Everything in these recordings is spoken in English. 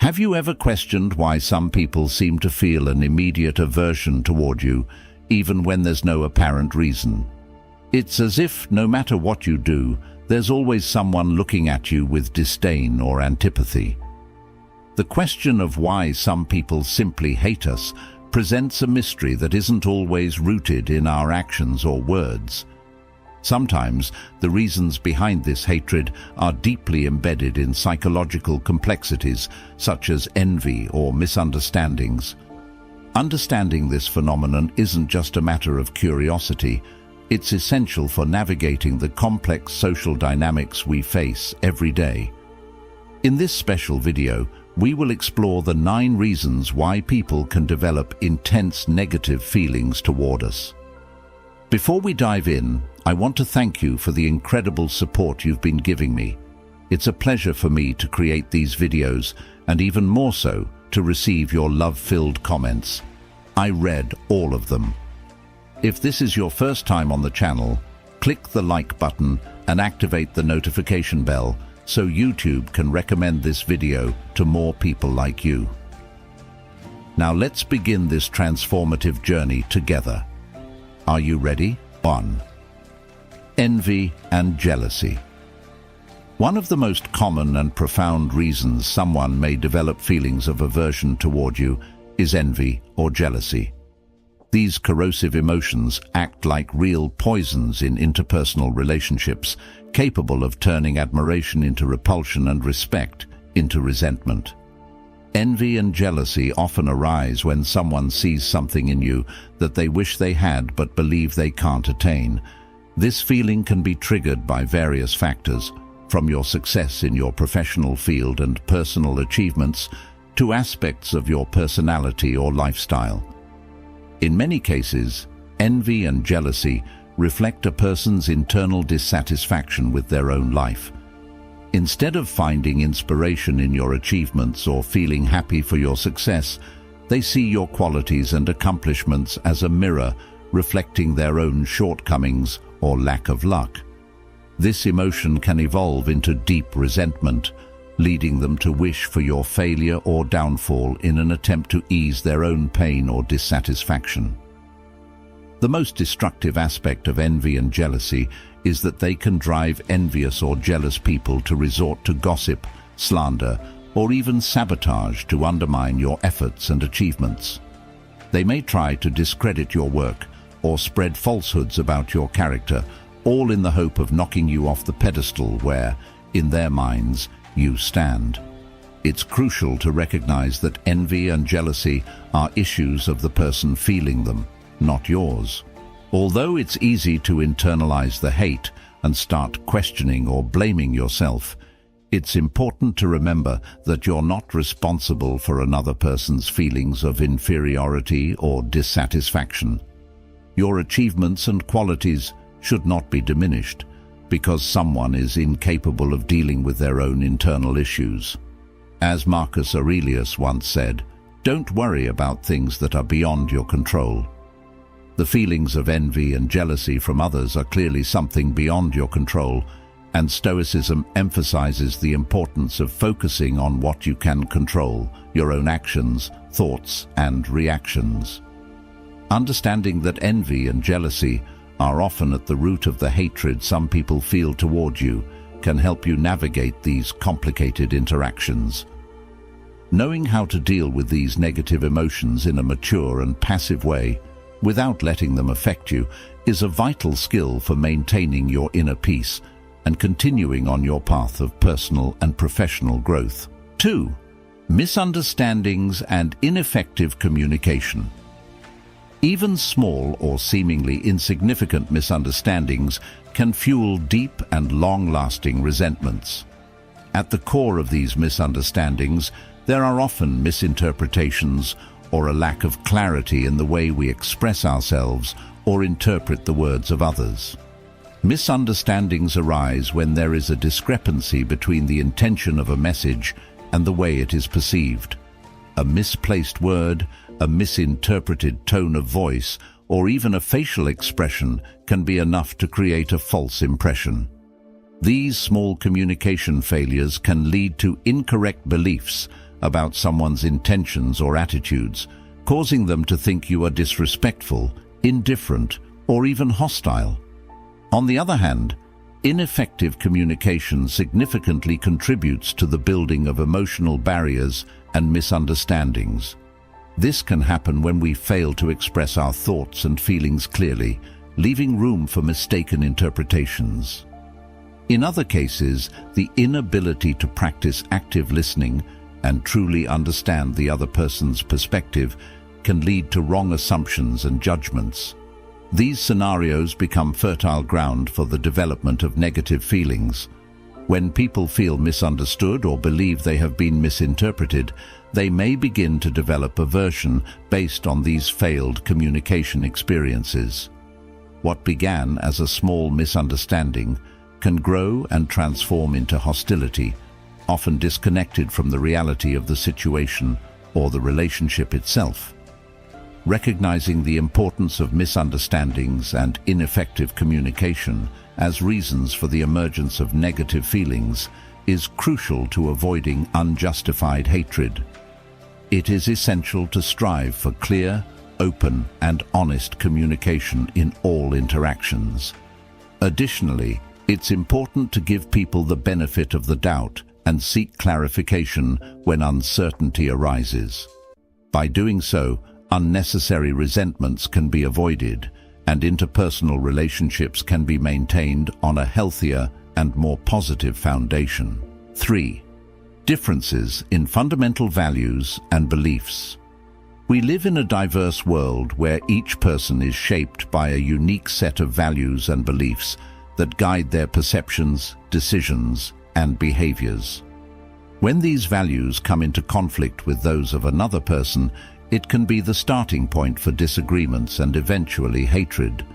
Have you ever questioned why some people seem to feel an immediate aversion toward you, even when there's no apparent reason? It's as if, no matter what you do, there's always someone looking at you with disdain or antipathy. The question of why some people simply hate us presents a mystery that isn't always rooted in our actions or words. Sometimes the reasons behind this hatred are deeply embedded in psychological complexities such as envy or misunderstandings. Understanding this phenomenon isn't just a matter of curiosity, it's essential for navigating the complex social dynamics we face every day. In this special video, we will explore the 9 reasons why people can develop intense negative feelings toward us. Before we dive in, I want to thank you for the incredible support you've been giving me. It's a pleasure for me to create these videos, and even more so, to receive your love-filled comments. I read all of them. If this is your first time on the channel, click the like button and activate the notification bell so YouTube can recommend this video to more people like you. Now let's begin this transformative journey together. Are you ready? 1. Envy and jealousy. One of the most common and profound reasons someone may develop feelings of aversion toward you is envy or jealousy. These corrosive emotions act like real poisons in interpersonal relationships, capable of turning admiration into repulsion and respect into resentment. Envy and jealousy often arise when someone sees something in you that they wish they had but believe they can't attain. This feeling can be triggered by various factors, from your success in your professional field and personal achievements to aspects of your personality or lifestyle. In many cases, envy and jealousy reflect a person's internal dissatisfaction with their own life. Instead of finding inspiration in your achievements or feeling happy for your success, they see your qualities and accomplishments as a mirror reflecting their own shortcomings or lack of luck. This emotion can evolve into deep resentment, leading them to wish for your failure or downfall in an attempt to ease their own pain or dissatisfaction. The most destructive aspect of envy and jealousy is that they can drive envious or jealous people to resort to gossip, slander, or even sabotage to undermine your efforts and achievements. They may try to discredit your work or spread falsehoods about your character, all in the hope of knocking you off the pedestal where, in their minds, you stand. It's crucial to recognize that envy and jealousy are issues of the person feeling them, not yours. Although it's easy to internalize the hate and start questioning or blaming yourself, it's important to remember that you're not responsible for another person's feelings of inferiority or dissatisfaction. Your achievements and qualities should not be diminished because someone is incapable of dealing with their own internal issues. As Marcus Aurelius once said, "Don't worry about things that are beyond your control." The feelings of envy and jealousy from others are clearly something beyond your control, and Stoicism emphasizes the importance of focusing on what you can control, your own actions, thoughts, and reactions. Understanding that envy and jealousy are often at the root of the hatred some people feel toward you can help you navigate these complicated interactions. Knowing how to deal with these negative emotions in a mature and passive way, without letting them affect you, is a vital skill for maintaining your inner peace and continuing on your path of personal and professional growth. 2. Misunderstandings and ineffective communication. Even small or seemingly insignificant misunderstandings can fuel deep and long-lasting resentments. At the core of these misunderstandings, there are often misinterpretations or a lack of clarity in the way we express ourselves or interpret the words of others. Misunderstandings arise when there is a discrepancy between the intention of a message and the way it is perceived. A misplaced word, a misinterpreted tone of voice, or even a facial expression can be enough to create a false impression. These small communication failures can lead to incorrect beliefs about someone's intentions or attitudes, causing them to think you are disrespectful, indifferent, or even hostile. On the other hand, ineffective communication significantly contributes to the building of emotional barriers and misunderstandings. This can happen when we fail to express our thoughts and feelings clearly, leaving room for mistaken interpretations. In other cases, the inability to practice active listening and truly understand the other person's perspective can lead to wrong assumptions and judgments. These scenarios become fertile ground for the development of negative feelings. When people feel misunderstood or believe they have been misinterpreted, they may begin to develop aversion based on these failed communication experiences. What began as a small misunderstanding can grow and transform into hostility, often disconnected from the reality of the situation or the relationship itself. Recognizing the importance of misunderstandings and ineffective communication as reasons for the emergence of negative feelings is crucial to avoiding unjustified hatred. It is essential to strive for clear, open, and honest communication in all interactions. Additionally, it's important to give people the benefit of the doubt and seek clarification when uncertainty arises. By doing so, unnecessary resentments can be avoided, and interpersonal relationships can be maintained on a healthier and more positive foundation. 3. Differences in fundamental values and beliefs. We live in a diverse world where each person is shaped by a unique set of values and beliefs that guide their perceptions, decisions, and behaviors. When these values come into conflict with those of another person, it can be the starting point for disagreements and eventually hatred.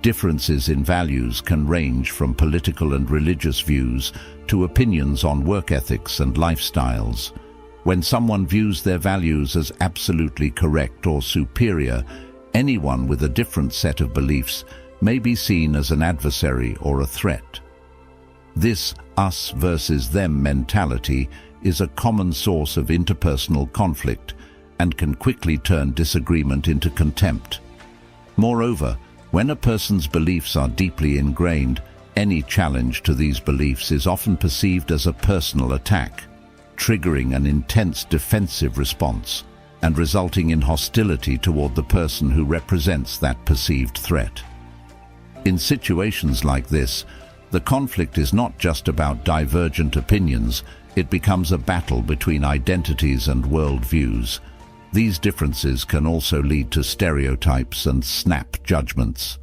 Differences in values can range from political and religious views to opinions on work ethics and lifestyles. When someone views their values as absolutely correct or superior, anyone with a different set of beliefs may be seen as an adversary or a threat. This us versus them mentality is a common source of interpersonal conflict and can quickly turn disagreement into contempt. Moreover, when a person's beliefs are deeply ingrained, any challenge to these beliefs is often perceived as a personal attack, triggering an intense defensive response and resulting in hostility toward the person who represents that perceived threat. In situations like this, the conflict is not just about divergent opinions, it becomes a battle between identities and worldviews. These differences can also lead to stereotypes and snap judgments.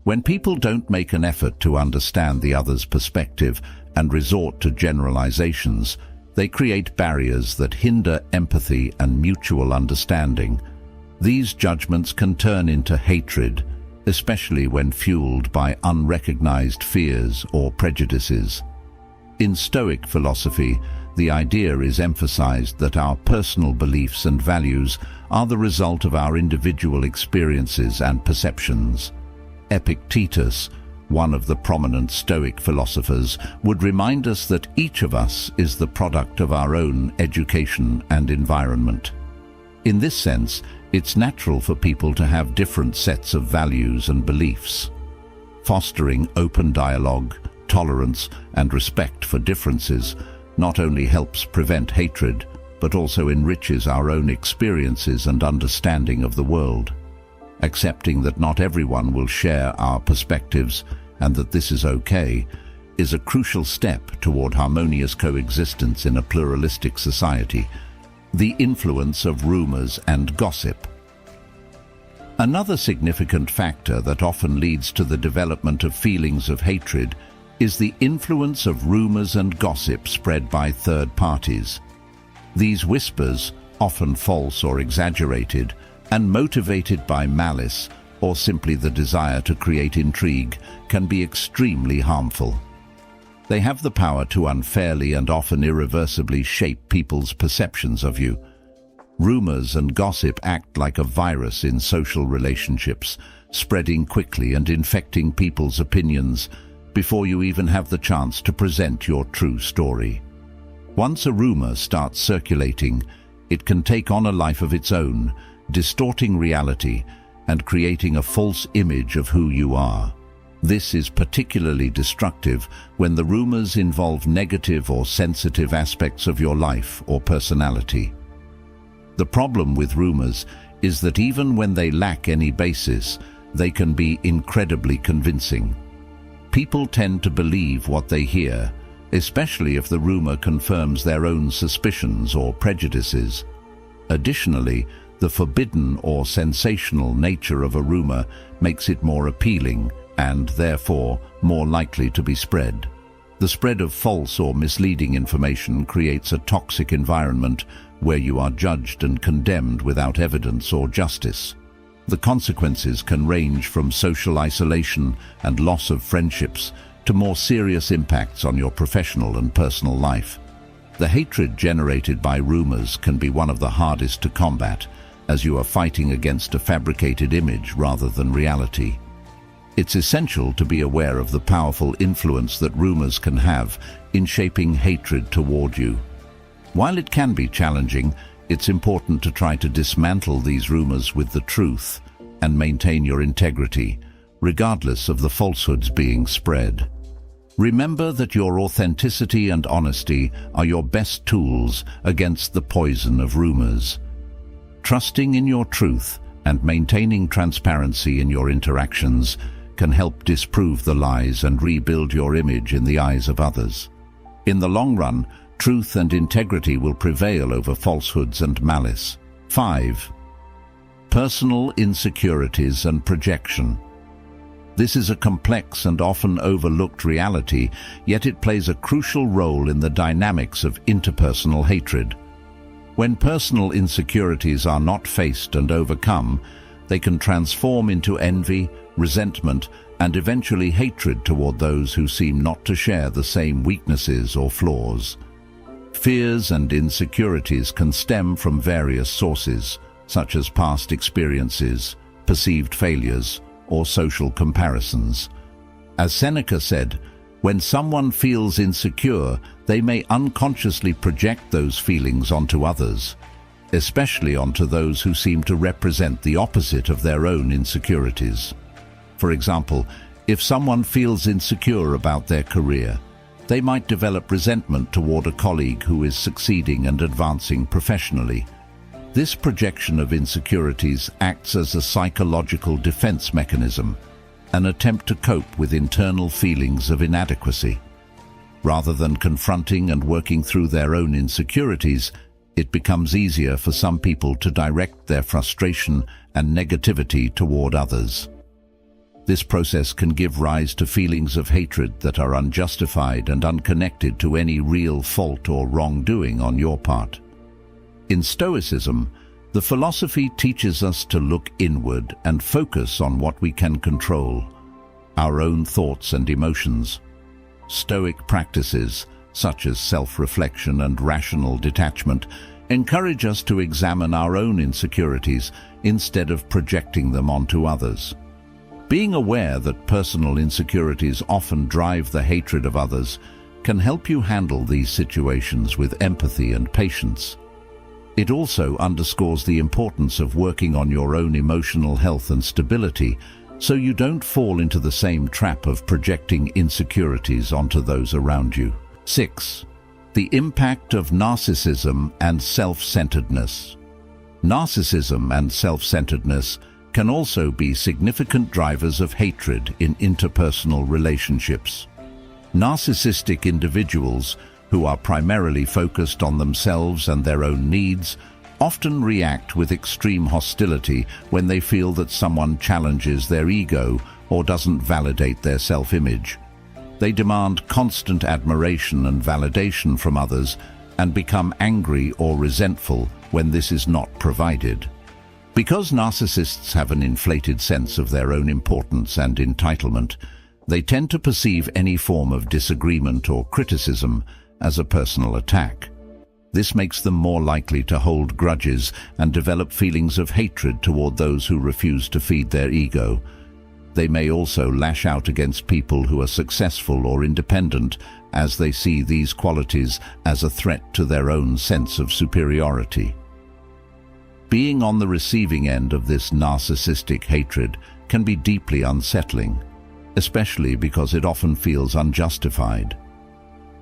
When people don't make an effort to understand the other's perspective and resort to generalizations, they create barriers that hinder empathy and mutual understanding. These judgments can turn into hatred, especially when fueled by unrecognized fears or prejudices. In Stoic philosophy, the idea is emphasized that our personal beliefs and values are the result of our individual experiences and perceptions. Epictetus, one of the prominent Stoic philosophers, would remind us that each of us is the product of our own education and environment. In this sense, it's natural for people to have different sets of values and beliefs. Fostering open dialogue, tolerance, and respect for differences not only helps prevent hatred, but also enriches our own experiences and understanding of the world. Accepting that not everyone will share our perspectives and that this is okay is a crucial step toward harmonious coexistence in a pluralistic society. The influence of rumors and gossip. Another significant factor that often leads to the development of feelings of hatred is the influence of rumors and gossip spread by third parties. These whispers, often false or exaggerated, and motivated by malice or simply the desire to create intrigue, can be extremely harmful. They have the power to unfairly and often irreversibly shape people's perceptions of you. Rumors and gossip act like a virus in social relationships, spreading quickly and infecting people's opinions before you even have the chance to present your true story. Once a rumor starts circulating, it can take on a life of its own, distorting reality and creating a false image of who you are. This is particularly destructive when the rumors involve negative or sensitive aspects of your life or personality. The problem with rumors is that even when they lack any basis, they can be incredibly convincing. People tend to believe what they hear, especially if the rumor confirms their own suspicions or prejudices. Additionally, the forbidden or sensational nature of a rumor makes it more appealing and, therefore, more likely to be spread. The spread of false or misleading information creates a toxic environment where you are judged and condemned without evidence or justice. The consequences can range from social isolation and loss of friendships to more serious impacts on your professional and personal life. The hatred generated by rumors can be one of the hardest to combat, as you are fighting against a fabricated image rather than reality. It's essential to be aware of the powerful influence that rumors can have in shaping hatred toward you. While it can be challenging, it's important to try to dismantle these rumors with the truth and maintain your integrity, regardless of the falsehoods being spread. Remember that your authenticity and honesty are your best tools against the poison of rumors. Trusting in your truth and maintaining transparency in your interactions can help disprove the lies and rebuild your image in the eyes of others. In the long run, truth and integrity will prevail over falsehoods and malice. 5. Personal insecurities and projection. This is a complex and often overlooked reality, yet it plays a crucial role in the dynamics of interpersonal hatred. When personal insecurities are not faced and overcome, they can transform into envy, resentment, and eventually hatred toward those who seem not to share the same weaknesses or flaws. Fears and insecurities can stem from various sources, such as past experiences, perceived failures, or social comparisons. As Seneca said, when someone feels insecure, they may unconsciously project those feelings onto others, especially onto those who seem to represent the opposite of their own insecurities. For example, if someone feels insecure about their career, they might develop resentment toward a colleague who is succeeding and advancing professionally. This projection of insecurities acts as a psychological defense mechanism, an attempt to cope with internal feelings of inadequacy. Rather than confronting and working through their own insecurities, it becomes easier for some people to direct their frustration and negativity toward others. This process can give rise to feelings of hatred that are unjustified and unconnected to any real fault or wrongdoing on your part. In Stoicism, the philosophy teaches us to look inward and focus on what we can control, our own thoughts and emotions. Stoic practices, such as self-reflection and rational detachment, encourage us to examine our own insecurities instead of projecting them onto others. Being aware that personal insecurities often drive the hatred of others can help you handle these situations with empathy and patience. It also underscores the importance of working on your own emotional health and stability so you don't fall into the same trap of projecting insecurities onto those around you. 6. The impact of narcissism and self-centeredness. Narcissism and self-centeredness can also be significant drivers of hatred in interpersonal relationships. Narcissistic individuals, who are primarily focused on themselves and their own needs, often react with extreme hostility when they feel that someone challenges their ego or doesn't validate their self-image. They demand constant admiration and validation from others and become angry or resentful when this is not provided. Because narcissists have an inflated sense of their own importance and entitlement, they tend to perceive any form of disagreement or criticism as a personal attack. This makes them more likely to hold grudges and develop feelings of hatred toward those who refuse to feed their ego. They may also lash out against people who are successful or independent, as they see these qualities as a threat to their own sense of superiority. Being on the receiving end of this narcissistic hatred can be deeply unsettling, especially because it often feels unjustified.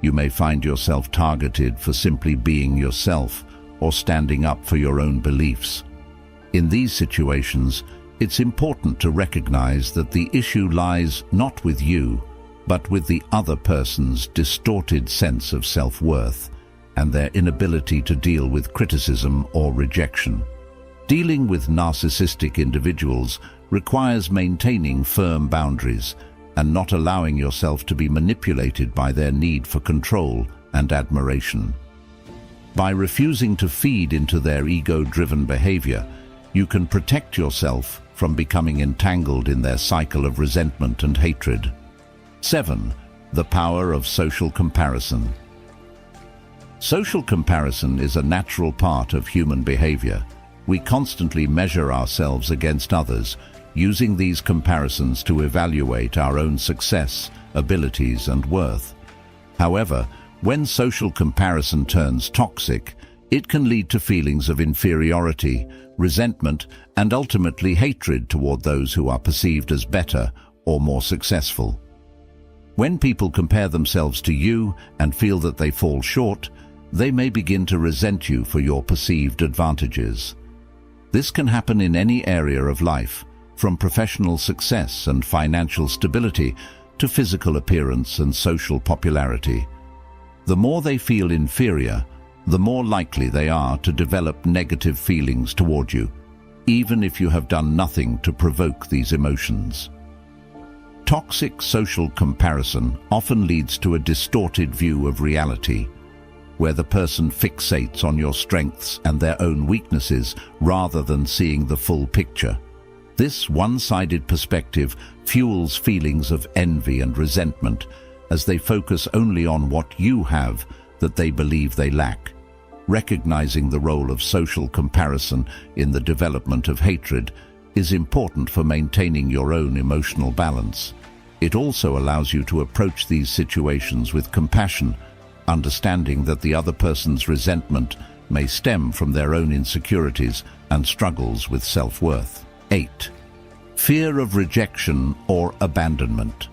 You may find yourself targeted for simply being yourself or standing up for your own beliefs. In these situations, it's important to recognize that the issue lies not with you, but with the other person's distorted sense of self-worth and their inability to deal with criticism or rejection. Dealing with narcissistic individuals requires maintaining firm boundaries and not allowing yourself to be manipulated by their need for control and admiration. By refusing to feed into their ego-driven behavior, you can protect yourself from becoming entangled in their cycle of resentment and hatred. 7. The power of social comparison. Social comparison is a natural part of human behavior. We constantly measure ourselves against others, using these comparisons to evaluate our own success, abilities, and worth. However, when social comparison turns toxic, it can lead to feelings of inferiority, resentment, and ultimately hatred toward those who are perceived as better or more successful. When people compare themselves to you and feel that they fall short, they may begin to resent you for your perceived advantages. This can happen in any area of life, from professional success and financial stability to physical appearance and social popularity. The more they feel inferior, the more likely they are to develop negative feelings toward you, even if you have done nothing to provoke these emotions. Toxic social comparison often leads to a distorted view of reality, where the person fixates on your strengths and their own weaknesses rather than seeing the full picture. This one-sided perspective fuels feelings of envy and resentment as they focus only on what you have that they believe they lack. Recognizing the role of social comparison in the development of hatred is important for maintaining your own emotional balance. It also allows you to approach these situations with compassion, understanding that the other person's resentment may stem from their own insecurities and struggles with self-worth. 8. Fear of rejection or abandonment.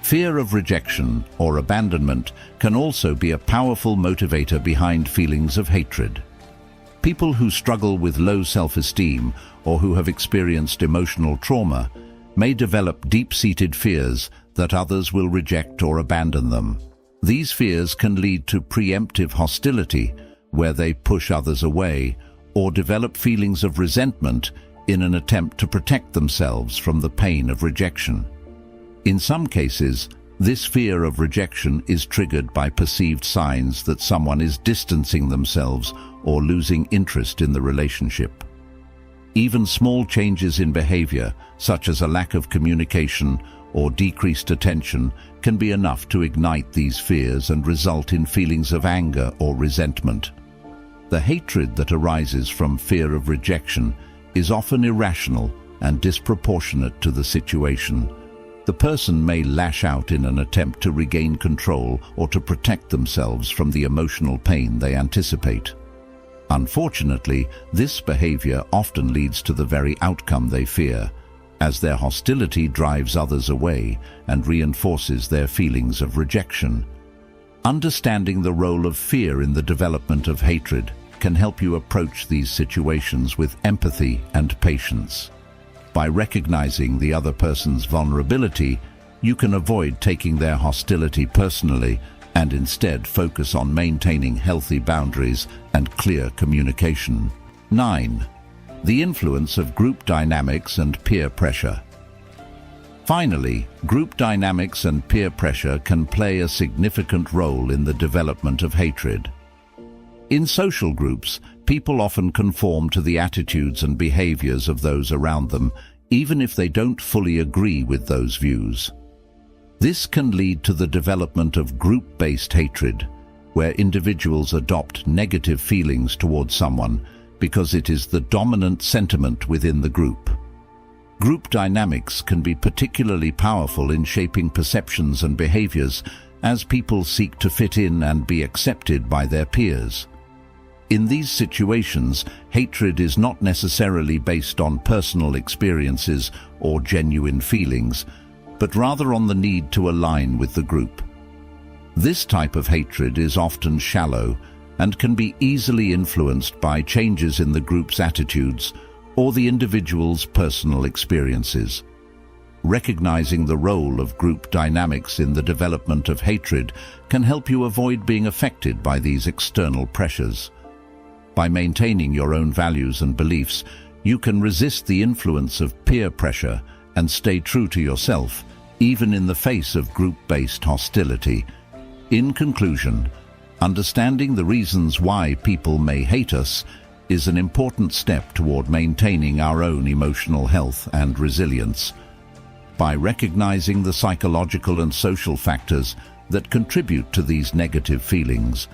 Fear of rejection or abandonment can also be a powerful motivator behind feelings of hatred. People who struggle with low self-esteem or who have experienced emotional trauma may develop deep-seated fears that others will reject or abandon them. These fears can lead to preemptive hostility, where they push others away, or develop feelings of resentment in an attempt to protect themselves from the pain of rejection. In some cases, this fear of rejection is triggered by perceived signs that someone is distancing themselves or losing interest in the relationship. Even small changes in behavior, such as a lack of communication or decreased attention, can be enough to ignite these fears and result in feelings of anger or resentment. The hatred that arises from fear of rejection is often irrational and disproportionate to the situation. The person may lash out in an attempt to regain control or to protect themselves from the emotional pain they anticipate. Unfortunately, this behavior often leads to the very outcome they fear, as their hostility drives others away and reinforces their feelings of rejection. Understanding the role of fear in the development of hatred can help you approach these situations with empathy and patience. By recognizing the other person's vulnerability, you can avoid taking their hostility personally and instead focus on maintaining healthy boundaries and clear communication. 9. The influence of group dynamics and peer pressure. Finally, group dynamics and peer pressure can play a significant role in the development of hatred. In social groups, people often conform to the attitudes and behaviors of those around them, even if they don't fully agree with those views. This can lead to the development of group-based hatred, where individuals adopt negative feelings towards someone because it is the dominant sentiment within the group. Group dynamics can be particularly powerful in shaping perceptions and behaviors as people seek to fit in and be accepted by their peers. In these situations, hatred is not necessarily based on personal experiences or genuine feelings, but rather on the need to align with the group. This type of hatred is often shallow and can be easily influenced by changes in the group's attitudes or the individual's personal experiences. Recognizing the role of group dynamics in the development of hatred can help you avoid being affected by these external pressures. By maintaining your own values and beliefs, you can resist the influence of peer pressure and stay true to yourself, even in the face of group-based hostility. In conclusion, understanding the reasons why people may hate us is an important step toward maintaining our own emotional health and resilience. By recognizing the psychological and social factors that contribute to these negative feelings,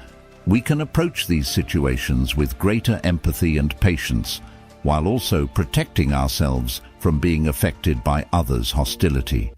we can approach these situations with greater empathy and patience, while also protecting ourselves from being affected by others' hostility.